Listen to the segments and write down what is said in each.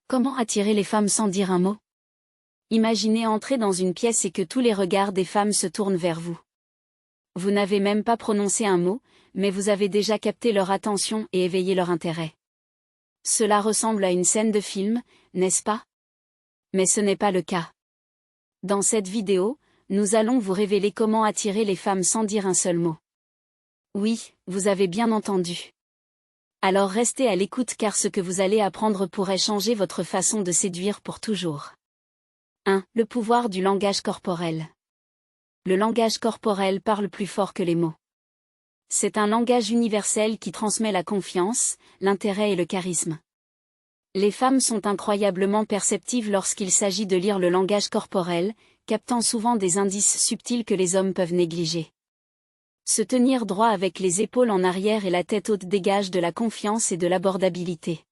Comment attirer les femmes sans dire un mot? Imaginez entrer dans une pièce et que tous les regards des femmes se tournent vers vous. Vous n'avez même pas prononcé un mot, mais vous avez déjà capté leur attention et éveillé leur intérêt. Cela ressemble à une scène de film, n'est-ce pas? Mais ce n'est pas le cas. Dans cette vidéo, nous allons vous révéler comment attirer les femmes sans dire un seul mot. Oui, vous avez bien entendu. Alors restez à l'écoute car ce que vous allez apprendre pourrait changer votre façon de séduire pour toujours. 1. Le pouvoir du langage corporel. Le langage corporel parle plus fort que les mots. C'est un langage universel qui transmet la confiance, l'intérêt et le charisme. Les femmes sont incroyablement perceptives lorsqu'il s'agit de lire le langage corporel, captant souvent des indices subtils que les hommes peuvent négliger. Se tenir droit avec les épaules en arrière et la tête haute dégage de la confiance et de l'abordabilité.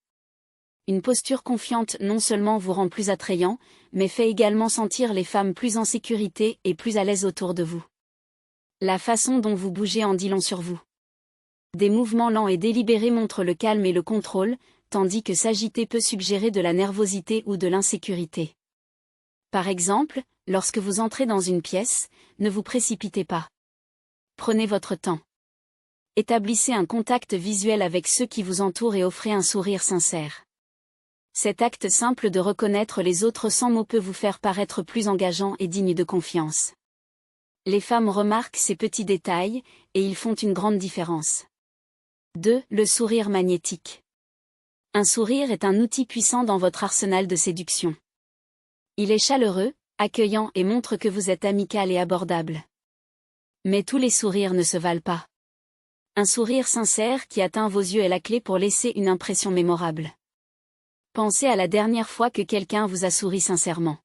Une posture confiante non seulement vous rend plus attrayant, mais fait également sentir les femmes plus en sécurité et plus à l'aise autour de vous. La façon dont vous bougez en dit long sur vous. Des mouvements lents et délibérés montrent le calme et le contrôle, tandis que s'agiter peut suggérer de la nervosité ou de l'insécurité. Par exemple, lorsque vous entrez dans une pièce, ne vous précipitez pas. Prenez votre temps. Établissez un contact visuel avec ceux qui vous entourent et offrez un sourire sincère. Cet acte simple de reconnaître les autres sans mots peut vous faire paraître plus engageant et digne de confiance. Les femmes remarquent ces petits détails, et ils font une grande différence. 2. Le sourire magnétique. Un sourire est un outil puissant dans votre arsenal de séduction. Il est chaleureux, accueillant et montre que vous êtes amical et abordable. Mais tous les sourires ne se valent pas. Un sourire sincère qui atteint vos yeux est la clé pour laisser une impression mémorable. Pensez à la dernière fois que quelqu'un vous a souri sincèrement.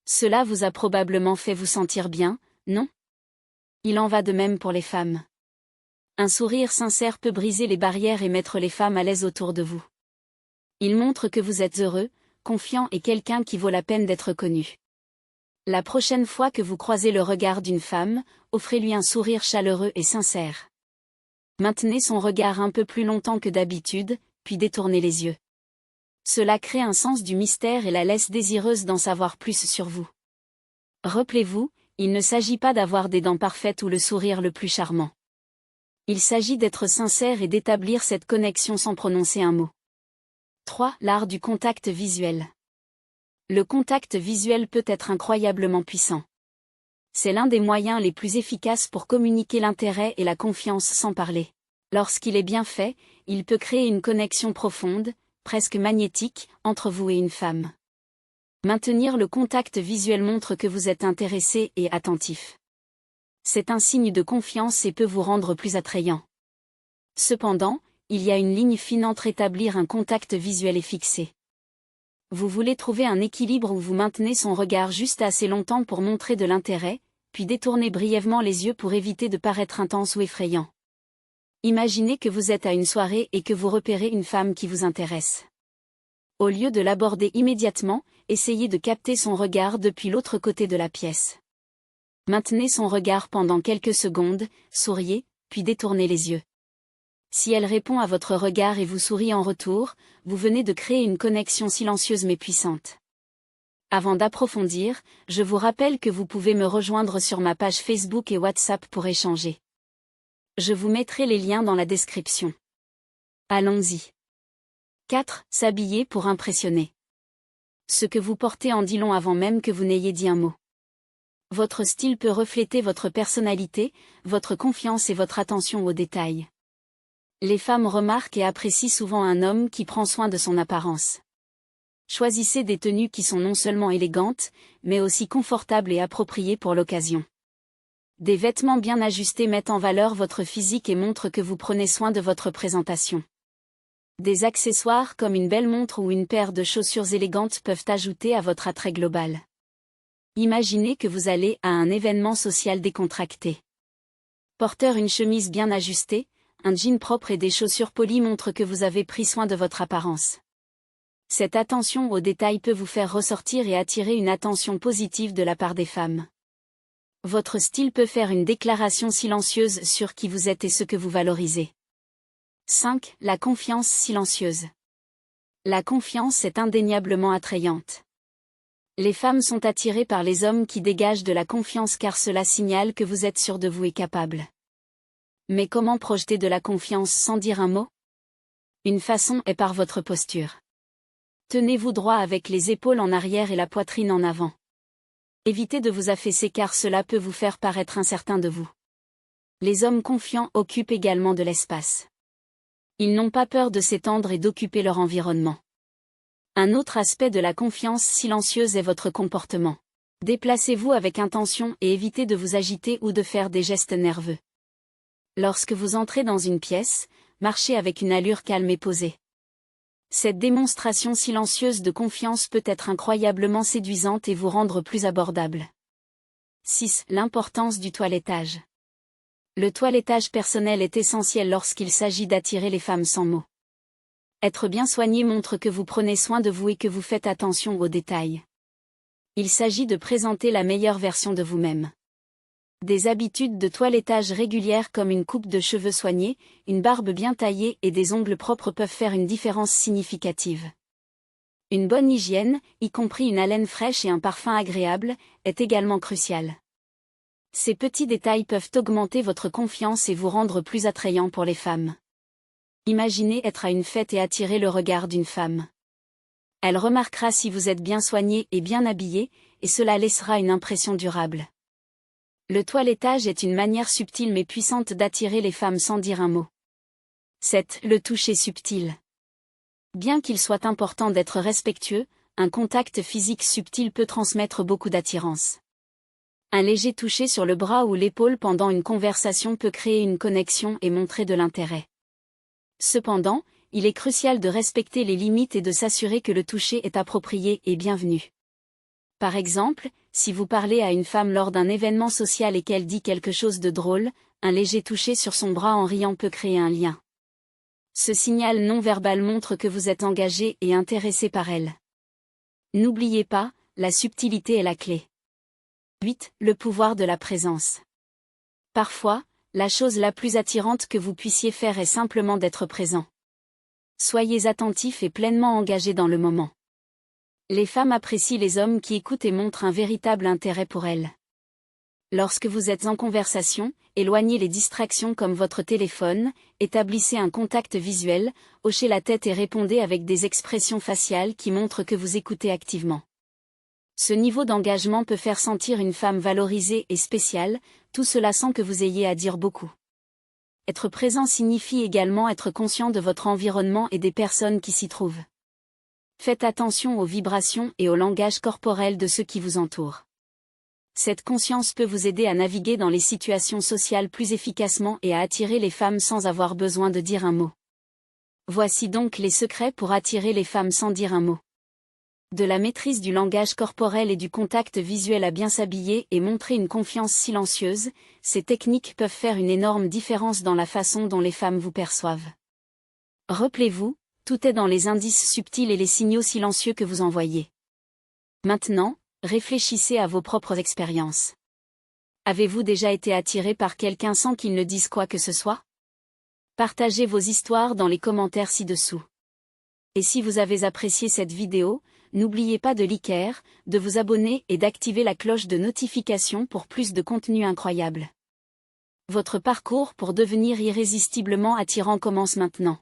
Cela vous a probablement fait vous sentir bien, non? Il en va de même pour les femmes. Un sourire sincère peut briser les barrières et mettre les femmes à l'aise autour de vous. Il montre que vous êtes heureux, confiant et quelqu'un qui vaut la peine d'être connu. La prochaine fois que vous croisez le regard d'une femme, offrez-lui un sourire chaleureux et sincère. Maintenez son regard un peu plus longtemps que d'habitude, puis détournez les yeux. Cela crée un sens du mystère et la laisse désireuse d'en savoir plus sur vous. Rappelez-vous, il ne s'agit pas d'avoir des dents parfaites ou le sourire le plus charmant. Il s'agit d'être sincère et d'établir cette connexion sans prononcer un mot. 3. L'art du contact visuel. Le contact visuel peut être incroyablement puissant. C'est l'un des moyens les plus efficaces pour communiquer l'intérêt et la confiance sans parler. Lorsqu'il est bien fait, il peut créer une connexion profonde, presque magnétique, entre vous et une femme. Maintenir le contact visuel montre que vous êtes intéressé et attentif. C'est un signe de confiance et peut vous rendre plus attrayant. Cependant, il y a une ligne fine entre établir un contact visuel et fixé. Vous voulez trouver un équilibre où vous maintenez son regard juste assez longtemps pour montrer de l'intérêt, puis détournez brièvement les yeux pour éviter de paraître intense ou effrayant. Imaginez que vous êtes à une soirée et que vous repérez une femme qui vous intéresse. Au lieu de l'aborder immédiatement, essayez de capter son regard depuis l'autre côté de la pièce. Maintenez son regard pendant quelques secondes, souriez, puis détournez les yeux. Si elle répond à votre regard et vous sourit en retour, vous venez de créer une connexion silencieuse mais puissante. Avant d'approfondir, je vous rappelle que vous pouvez me rejoindre sur ma page Facebook et WhatsApp pour échanger. Je vous mettrai les liens dans la description. Allons-y. 4. S'habiller pour impressionner. Ce que vous portez en dit long avant même que vous n'ayez dit un mot. Votre style peut refléter votre personnalité, votre confiance et votre attention aux détails. Les femmes remarquent et apprécient souvent un homme qui prend soin de son apparence. Choisissez des tenues qui sont non seulement élégantes, mais aussi confortables et appropriées pour l'occasion. Des vêtements bien ajustés mettent en valeur votre physique et montrent que vous prenez soin de votre présentation. Des accessoires comme une belle montre ou une paire de chaussures élégantes peuvent ajouter à votre attrait global. Imaginez que vous allez à un événement social décontracté. Porteur une chemise bien ajustée, un jean propre et des chaussures polies montrent que vous avez pris soin de votre apparence. Cette attention aux détails peut vous faire ressortir et attirer une attention positive de la part des femmes. Votre style peut faire une déclaration silencieuse sur qui vous êtes et ce que vous valorisez. 5. La confiance silencieuse. La confiance est indéniablement attrayante. Les femmes sont attirées par les hommes qui dégagent de la confiance car cela signale que vous êtes sûr de vous et capable. Mais comment projeter de la confiance sans dire un mot? Une façon est par votre posture. Tenez-vous droit avec les épaules en arrière et la poitrine en avant. Évitez de vous affaisser car cela peut vous faire paraître incertain de vous. Les hommes confiants occupent également de l'espace. Ils n'ont pas peur de s'étendre et d'occuper leur environnement. Un autre aspect de la confiance silencieuse est votre comportement. Déplacez-vous avec intention et évitez de vous agiter ou de faire des gestes nerveux. Lorsque vous entrez dans une pièce, marchez avec une allure calme et posée. Cette démonstration silencieuse de confiance peut être incroyablement séduisante et vous rendre plus abordable. 6. L'importance du toilettage. Le toilettage personnel est essentiel lorsqu'il s'agit d'attirer les femmes sans mots. Être bien soigné montre que vous prenez soin de vous et que vous faites attention aux détails. Il s'agit de présenter la meilleure version de vous-même. Des habitudes de toilettage régulières comme une coupe de cheveux soignée, une barbe bien taillée et des ongles propres peuvent faire une différence significative. Une bonne hygiène, y compris une haleine fraîche et un parfum agréable, est également cruciale. Ces petits détails peuvent augmenter votre confiance et vous rendre plus attrayant pour les femmes. Imaginez être à une fête et attirer le regard d'une femme. Elle remarquera si vous êtes bien soigné et bien habillé, et cela laissera une impression durable. Le toilettage est une manière subtile mais puissante d'attirer les femmes sans dire un mot. 7. Le toucher subtil. Bien qu'il soit important d'être respectueux, un contact physique subtil peut transmettre beaucoup d'attirance. Un léger toucher sur le bras ou l'épaule pendant une conversation peut créer une connexion et montrer de l'intérêt. Cependant, il est crucial de respecter les limites et de s'assurer que le toucher est approprié et bienvenu. Par exemple, si vous parlez à une femme lors d'un événement social et qu'elle dit quelque chose de drôle, un léger toucher sur son bras en riant peut créer un lien. Ce signal non-verbal montre que vous êtes engagé et intéressé par elle. N'oubliez pas, la subtilité est la clé. 8. Le pouvoir de la présence. Parfois, la chose la plus attirante que vous puissiez faire est simplement d'être présent. Soyez attentif et pleinement engagé dans le moment. Les femmes apprécient les hommes qui écoutent et montrent un véritable intérêt pour elles. Lorsque vous êtes en conversation, éloignez les distractions comme votre téléphone, établissez un contact visuel, hochez la tête et répondez avec des expressions faciales qui montrent que vous écoutez activement. Ce niveau d'engagement peut faire sentir une femme valorisée et spéciale, tout cela sans que vous ayez à dire beaucoup. Être présent signifie également être conscient de votre environnement et des personnes qui s'y trouvent. Faites attention aux vibrations et au langage corporel de ceux qui vous entourent. Cette conscience peut vous aider à naviguer dans les situations sociales plus efficacement et à attirer les femmes sans avoir besoin de dire un mot. Voici donc les secrets pour attirer les femmes sans dire un mot. De la maîtrise du langage corporel et du contact visuel à bien s'habiller et montrer une confiance silencieuse, ces techniques peuvent faire une énorme différence dans la façon dont les femmes vous perçoivent. Rappelez-vous, tout est dans les indices subtils et les signaux silencieux que vous envoyez. Maintenant, réfléchissez à vos propres expériences. Avez-vous déjà été attiré par quelqu'un sans qu'il ne dise quoi que ce soit? Partagez vos histoires dans les commentaires ci-dessous. Et si vous avez apprécié cette vidéo, n'oubliez pas de liker, de vous abonner et d'activer la cloche de notification pour plus de contenu incroyable. Votre parcours pour devenir irrésistiblement attirant commence maintenant.